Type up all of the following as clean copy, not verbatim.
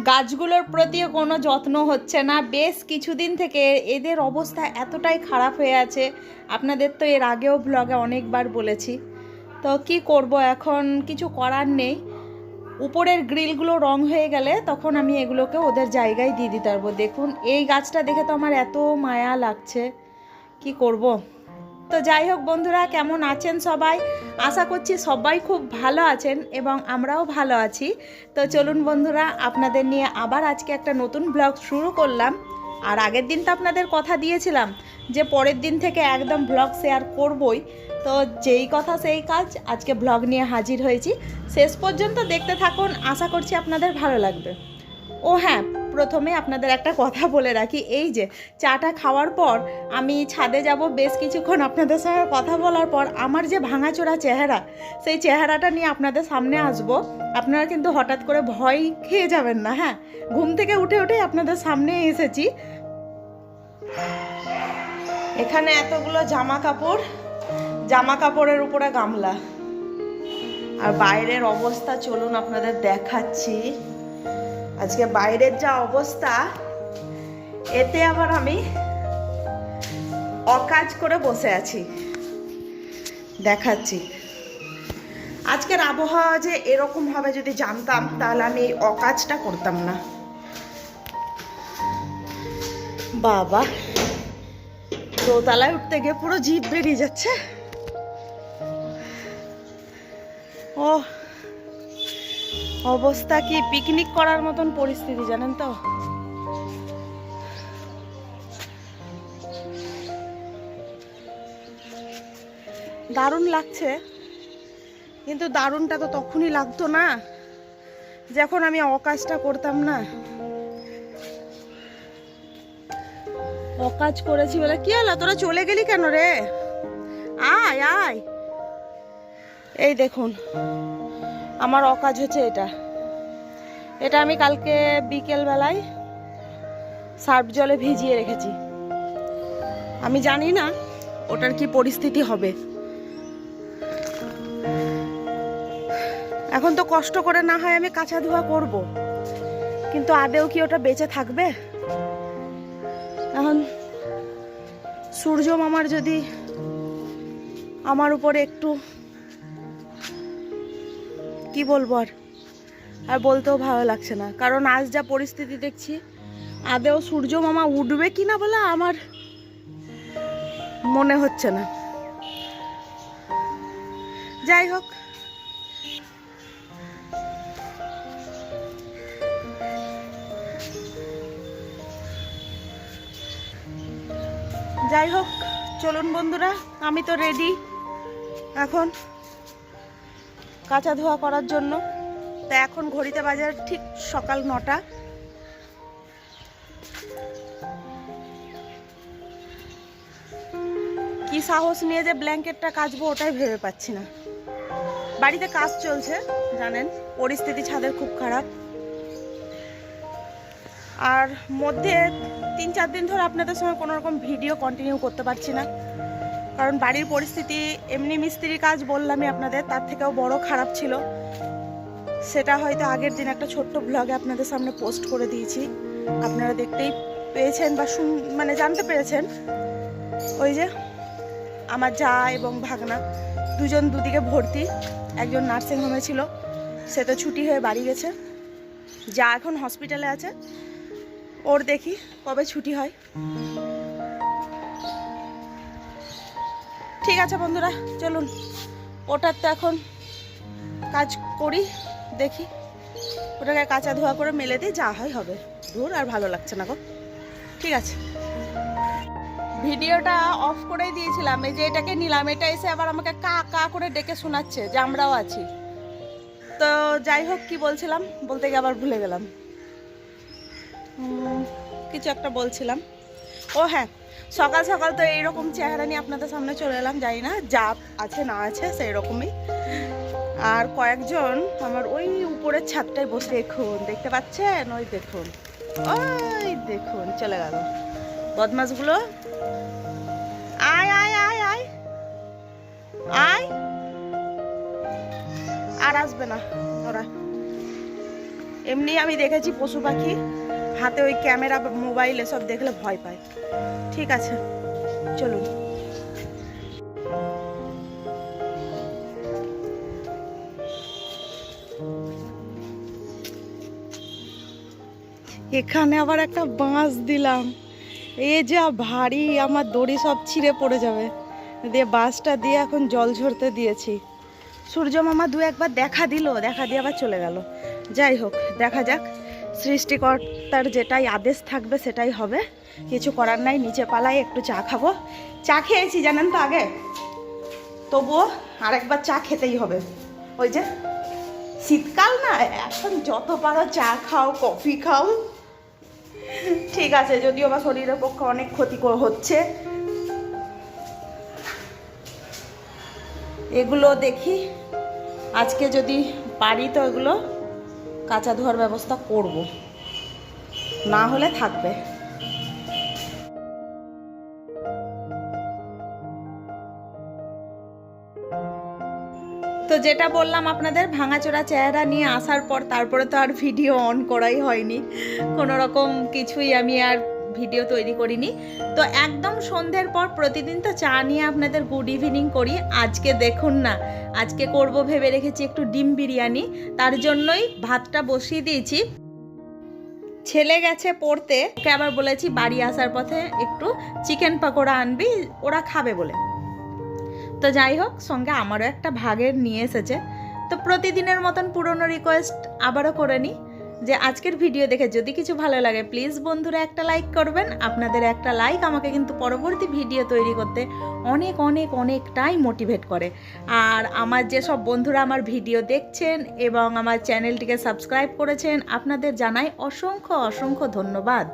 গাছগুলোর প্রতিও কোনো যত্ন হচ্ছে না। বেশ কিছুদিন থেকে এদের অবস্থা এতটাই খারাপ হয়ে আছে, আপনাদের তো এর আগেও ব্লগে অনেকবার বলেছি। তো কি করব, এখন কিছু করার নেই। উপরের গ্রিলগুলো রং হয়ে গেলে তখন আমি এগুলোকে ওদের জায়গায় দিয়ে দিতে পারবো। দেখুন এই গাছটা দেখে তো আমার এত মায়া লাগছে, কি করব। তো যাই হোক বন্ধুরা, কেমন আছেন সবাই? আশা করছি সবাই খুব ভালো আছেন এবং আমরাও ভালো আছি। তো চলুন বন্ধুরা, আপনাদের নিয়ে আবার আজকে একটা নতুন ব্লগ শুরু করলাম। আর আগের দিন তো আপনাদের কথা দিয়েছিলাম যে পরের দিন থেকে একদম ব্লগ শেয়ার করবই। তো যেই কথা সেই কাজ, আজকে ব্লগ নিয়ে হাজির হয়েছি। শেষ পর্যন্ত দেখতে থাকুন, আশা করছি আপনাদের ভালো লাগবে। ও হ্যাঁ, প্রথমে আপনাদের একটা কথা বলে রাখি, এই যে চাটা খাওয়ার পর আমি ছাদে যাব, বেশ কিছুক্ষণ আপনাদের সঙ্গে কথা বলার পর আমার যে ভাঙাচোরা চেহারা, সেই চেহারাটা নিয়ে আপনাদের সামনে আসব। আপনারা কিন্তু হঠাৎ করে ভয় খেয়ে যাবেন না। হ্যাঁ, ঘুম থেকে উঠে উঠেই আপনাদের সামনে এসেছি। এখানে এতগুলো জামা কাপড়ের উপরে গামলা, আর বাইরের অবস্থা চলুন আপনাদের দেখাচ্ছি। আজকে বাইরের যা অবস্থা, এতে আবার আমি অকাজ করে বসে আছি। দেখাচ্ছি আজকের আবহাওয়া যে এরকম হবে, যদি জানতাম তাহলে আমি এই অকাজটা করতাম না। বাবা, দোতলায় উঠতে গিয়ে পুরো জিভ বেরিয়ে যাচ্ছে। ও অবস্থা কি পিকনিক করার মতন পরিস্থিতি, জানেন তো। দারুণ লাগছে, কিন্তু দারুণটা তো তখনই লাগতো না যখন আমি অকাজটা করতাম না। অকাজ করেছি বলে কি হলো, তোরা চলে গেলি কেন রে? আয় আয়, এই দেখুন আমার অকাজ হচ্ছে এটা আমি কালকে বিকেল বেলায় সার্ফ জলে ভিজিয়ে রেখেছি। আমি জানি না ওটার কি পরিস্থিতি হবে। এখন তো কষ্ট করে না হয় আমি কাঁচা ধোয়া করব, কিন্তু আদেও কি ওটা বেঁচে থাকবে? এখন সূর্য মামার যদি আমার উপরে একটু, কি বলবো, আর বলতেও ভালো লাগছে না। কারণ আজ যা পরিস্থিতি দেখছি, আদেও সূর্য মামা উঠবে কিনা বলে আমার মনে হচ্ছে না। যাই হোক, চলুন বন্ধুরা, আমি তো রেডি এখন কাঁচা ধোয়া করার জন্য। তো এখন ঘড়িতে বাজে ঠিক সকাল 9টা। কি সাহস নিয়ে যে ব্ল্যাঙ্কেটটা কাচবো ওটাই ভেবে পাচ্ছি না। বাড়িতে কাজ চলছে, জানেন পরিস্থিতি ছাদের খুব খারাপ। আর মধ্যে 3-4 দিন ধরে আপনাদের সঙ্গে কোনো রকম ভিডিও কন্টিনিউ করতে পারছি না, কারণ বাড়ির পরিস্থিতি এমনি মিস্ত্রি কাজ বললামই আপনাদের, তার থেকেও বড় খারাপ ছিল। সেটা হয়তো আগের দিন একটা ছোট্ট ব্লগে আপনাদের সামনে পোস্ট করে দিয়েছি, আপনারা দেখতেই পেয়েছেন বা মানে জানতে পেরেছেন। ওই যে আমার যা এবং ভাগনা দুজন দুদিকে ভর্তি, একজন নার্সিংহোমে ছিল, সে তো ছুটি হয়ে বাড়ি গেছে। যা এখন হসপিটালে আছে, ওর দেখি কবে ছুটি হয়। ঠিক আছে বন্ধুরা, চলুন ওটার তো এখন কাজ করি, দেখি ওটাকে কাঁচা ধোয়া করে মেলে দিই, যা হয় হবে। ধুর, আর ভালো লাগছে না গো। ঠিক আছে, ভিডিওটা অফ করেই দিয়েছিলাম। এই যে এটাকে নিলাম, এটা এসে আবার আমাকে কা কা করে ডেকে শোনাচ্ছে যে আমরাও আছি। তো যাই হোক, কি বলছিলাম, বলতে গিয়ে আবার ভুলে গেলাম। কিছু একটা বলছিলাম। ও হ্যাঁ, সকাল সকাল তো এইরকম চেহারা নিয়ে আপনাদের সামনে চলে এলাম, জানি না যা আছে না আছে সেই রকমই। আর কয়েকজন আমার ওই উপরের ছাদটায় বসে, দেখুন দেখতে পাচ্ছেন, ওই দেখুন চলে গেল বদমাশগুলো। আয় আয় আয় আয় আয়, আর আসবে না ওরা। এমনি আমি দেখেছি পশু পাখি হাতে ওই ক্যামেরা মোবাইল এসব দেখলে ভয় পায়। ঠিক আছে চলুন। এখানে আবার একটা বাঁশ দিলাম, এই যা ভারী, আমার দড়ি সব ছিঁড়ে পড়ে যাবে। দিয়ে বাঁশটা দিয়ে এখন জল ঝরতে দিয়েছি। সূর্য মামা দু একবার দেখা দিল, দেখা দিয়ে আবার চলে গেল। যাই হোক, দেখা যাক, সৃষ্টিকর্তার যেটাই আদেশ থাকবে সেটাই হবে, কিছু করার নাই। নিচে পালাই, একটু চা খাবো। চা খেয়েছি জানেন তো আগে, তবুও আরেকবার চা খেতেই হবে। ওই যে শীতকাল না, এখন যত পারো চা খাও, কফি খাও। ঠিক আছে, যদিও বা শরীরের পক্ষে অনেক ক্ষতিকর হচ্ছে। এগুলো দেখি আজকে যদি পারি তো এগুলো কাঁচা ধোয়ার ব্যবস্থা করব, না হলে থাকবে। তো যেটা বললাম আপনাদের, ভাঙাচোরা চেহারা নিয়ে আসার পর তারপরে তো আর ভিডিও অন করাই হয়নি, কোনো রকম কিছুই আমি আর ভিডিও তৈরি করিনি। তো একদম সন্ধ্যের পর প্রতিদিন তো চা নিয়ে আপনাদের গুড ইভিনিং করি। আজকে দেখুন না, আজকে করব ভেবে রেখেছি একটু ডিম বিরিয়ানি, তার জন্যই ভাতটা বসিয়ে দিয়েছি। ছেলে গেছে পড়তে, ওকে আবার বলেছি বাড়ি আসার পথে একটু চিকেন পাকোড়া আনবি, ওরা খাবে বলে। তো যাই হোক, সঙ্গে আমারও একটা ভাগের নিয়ে এসেছে। তো প্রতিদিনের মতন পুরনো রিকোয়েস্ট আবারও করে নিই যে আজকের ভিডিও দেখে যদি কিছু ভালো লাগে প্লিজ বন্ধুরা একটা লাইক করবেন। আপনাদের একটা লাইক আমাকে কিন্তু পরবর্তী ভিডিও তৈরি করতে অনেক অনেক অনেকটাই মোটিভেট করে। আর আমার যেসব বন্ধুরা আমার ভিডিও দেখছেন এবং আমার চ্যানেলটিকে সাবস্ক্রাইব করেছেন, আপনাদের জানাই অসংখ্য অসংখ্য ধন্যবাদ।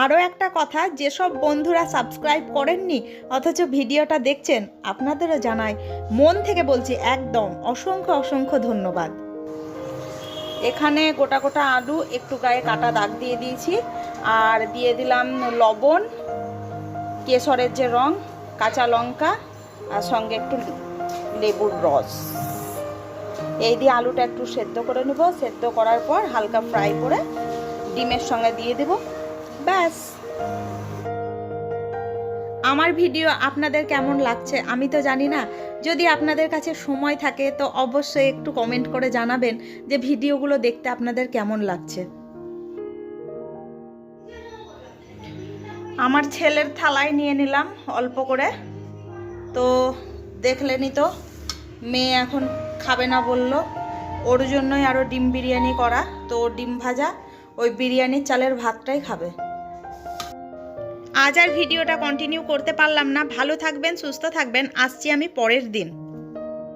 আরও একটা কথা, যেসব বন্ধুরা সাবস্ক্রাইব করেননি অথচ ভিডিওটা দেখছেন, আপনাদেরও জানাই, মন থেকে বলছি, একদম অসংখ্য অসংখ্য ধন্যবাদ। এখানে গোটা গোটা আলু একটু গায়ে কাটা দাগ দিয়ে দিয়েছি, আর দিয়ে দিলাম লবণ, কেশরের যে রং, কাঁচা লঙ্কা, আর সঙ্গে একটু লেবুর রস। এই দিয়ে আলুটা একটু সেদ্ধ করে নেব। সেদ্ধ করার পর হালকা ফ্রাই করে ডিমের সঙ্গে দিয়ে দেব, ব্যাস। আমার ভিডিও আপনাদের কেমন লাগছে আমি তো জানি না, যদি আপনাদের কাছে সময় থাকে তো অবশ্যই একটু কমেন্ট করে জানাবেন যে ভিডিওগুলো দেখতে আপনাদের কেমন লাগছে। আমার ছেলের থালায় নিয়ে নিলাম অল্প করে। তো দেখলেনই তো, মেয়ে এখন খাবে না বলল, ওর জন্যই আরও ডিম বিরিয়ানি করা। তো ডিম ভাজা ওই বিরিয়ানির চালের ভাতটাই খাবে। আজ আর ভিডিওটা কন্টিনিউ করতে পারলাম না। ভালো থাকবেন, সুস্থ থাকবেন, আসছি আমি পরের দিন।